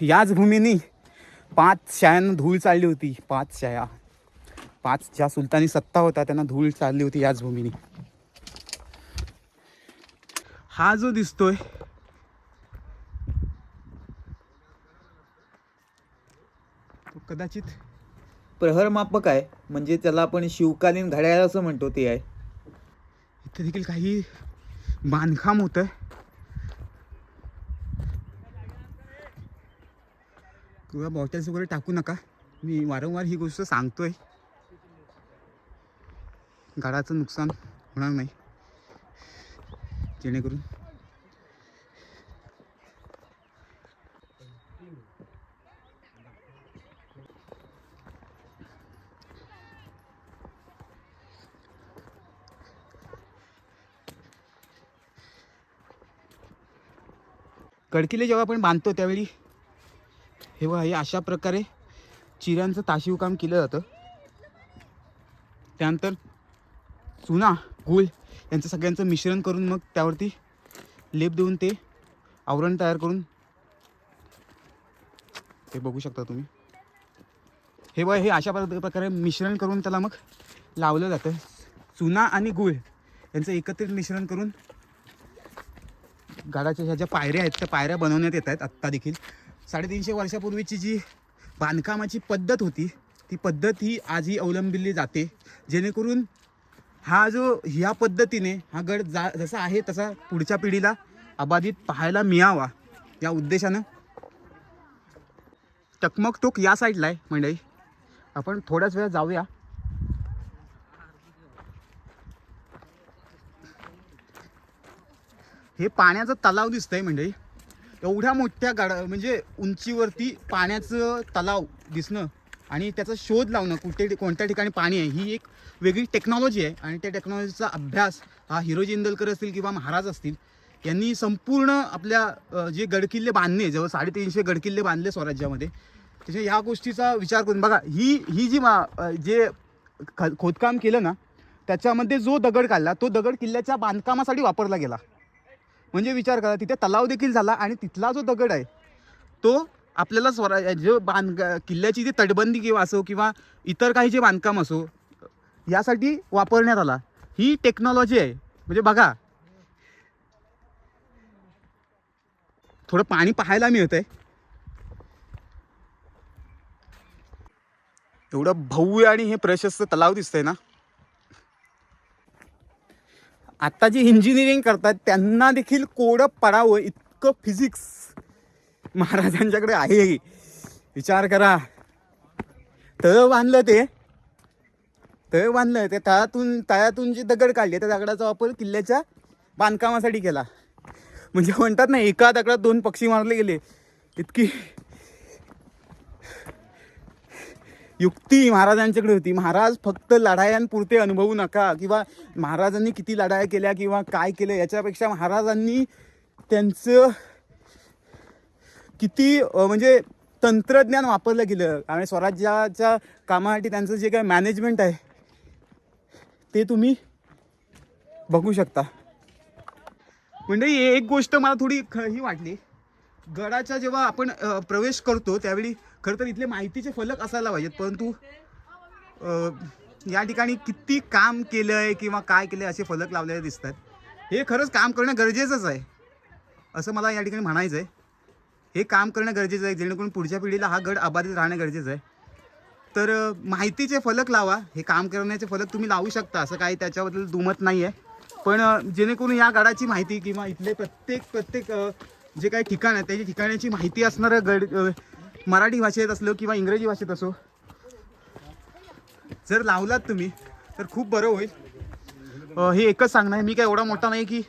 याच भूमीनी 5 शायांना धूळ चालली होती. 5 शाया, 5 ज्या सुलतानी सत्ता होता त्यांना धूळ चालली होती याच भूमीनी. हा जो दिसतोय तो कदाचित प्रहरमापक आहे. म्हणजे त्याला आपण शिवकालीन घड्याळ असं म्हणतो, ते आहे. इथे देखील काही बांधकाम होतं. किंवा बॉटल्स वगैरे टाकू नका. मी वारंवार ही गोष्ट सांगतोय, गडाचं नुकसान होणार नाही. जेणेकरून गडकिल्ले जेव्हा आपण बांधतो त्यावेळी हे बघा, हे अशा प्रकारे चिऱ्यांचं ताशीव काम केलं जातं. त्यानंतर चुना गूळ यांचं सगळ्यांचं मिश्रण करून मग त्यावरती लेप देऊन ते आवरण तयार करून हे बघू शकता तुम्ही. हे बघा, हे अशा प्रकारे मिश्रण करून त्याला मग लावलं जातं. चुना आणि गूळ यांचं एकत्रित मिश्रण करून गडाच्या ह्या ज्या पायऱ्या आहेत त्या पायऱ्या बनवण्यात येत आहेत आत्ता देखील. 350 वर्षापूर्वीची जी बांधकामाची पद्धत होती ती पद्धत ही आजही अवलंबिली जाते, जेणेकरून हा जो ह्या पद्धतीने हा गड जसा आहे तसा पुढच्या पिढीला अबाधित पाहायला मिळावा या उद्देशानं. टकमक टोक या साईडला आहे मंडळी, आपण थोड्याच वेळा जाऊया. हे पाण्याचं तलाव दिसतंय मंडळी. एवढ्या मोठ्या म्हणजे उंचीवरती पाण्याचं तलाव दिसणं आणि त्याचा शोध लावणं कोणत्या ठिकाणी पाणी आहे ही एक वेगळी टेक्नॉलॉजी आहे. आणि त्या टेक्नॉलॉजीचा अभ्यास हा हिरोजी इंदलकर असतील किंवा महाराज असतील यांनी संपूर्ण आपल्या जे गडकिल्ले बांधणे, जवळ 350 गडकिल्ले बांधले स्वराज्यामध्ये, त्याच्या ह्या गोष्टीचा विचार करून बघा. ही जी जे खोदकाम केलं ना त्याच्यामध्ये जो दगड काढला तो दगड किल्ल्याच्या बांधकामासाठी वापरला गेला. म्हणजे विचार करा, तिथे तलाव देखील झाला आणि तिथला जो दगड आहे तो आपल्याला जो किल्ल्याची जी तटबंदी किंवा असो किंवा इतर काही जे बांधकाम असो यासाठी वापरण्यात आला. ही टेक्नॉलॉजी आहे. म्हणजे बघा, थोडं पाणी पाहायला मिळतंय. एवढं भव्य आणि हे प्रशस्त तलाव दिसतंय ना. आता जी इंजिनिअरिंग करतात त्यांना देखील कोडं पडावं इतकं फिजिक्स महाराजांच्याकडे आहे. विचार करा, तळ बांधलं ते तळ्यातून जे दगड काढले त्या दगडाचा वापर किल्ल्याच्या बांधकामासाठी केला. म्हणजे म्हणतात ना, एका दगडात 2 पक्षी मारले गेले. इतकी युक्ती महाराजांच्याकडे होती. महाराज फक्त लढायांपुरते अनुभवू नका किंवा महाराजांनी किती लढाया केल्या किंवा काय केलं याच्यापेक्षा महाराजांनी त्यांचं किती म्हणजे तंत्रज्ञान वापरलं गेलं आणि स्वराज्याच्या कामासाठी त्यांचं जे काय मॅनेजमेंट आहे ते तुम्ही बघू शकता. म्हणजे एक गोष्ट मला थोडी ही वाटली, गडाच्या जेव्हा आपण प्रवेश करतो त्यावेळी खरं तर इथले माहितीचे फलक असायला पाहिजेत, परंतु या ठिकाणी किती काम केलं आहे किंवा काय केलं असे फलक लावलेले दिसतात. हे खरंच काम करणं गरजेचंच आहे असं मला या ठिकाणी म्हणायचं आहे. हे काम करणं गरजेचं आहे जेणेकरून पुढच्या पिढीला हा गड अबाधित राहणं गरजेचं आहे. तर माहितीचे फलक लावा. हे काम करण्याचे फलक तुम्ही लावू शकता, असं काही त्याच्याबद्दल दुमत नाही आहे. पण जेणेकरून या गडाची माहिती किंवा इथले प्रत्येक जे काही ठिकाण आहे त्याची ठिकाणाची माहिती असणारं गड मराठी भाषेत असलो किंवा इंग्रजी भाषेत असो जर लावलात तुम्ही तर खूप बरं होईल. हे एकच सांगणं आहे, मी काय एवढा मोठा नाही की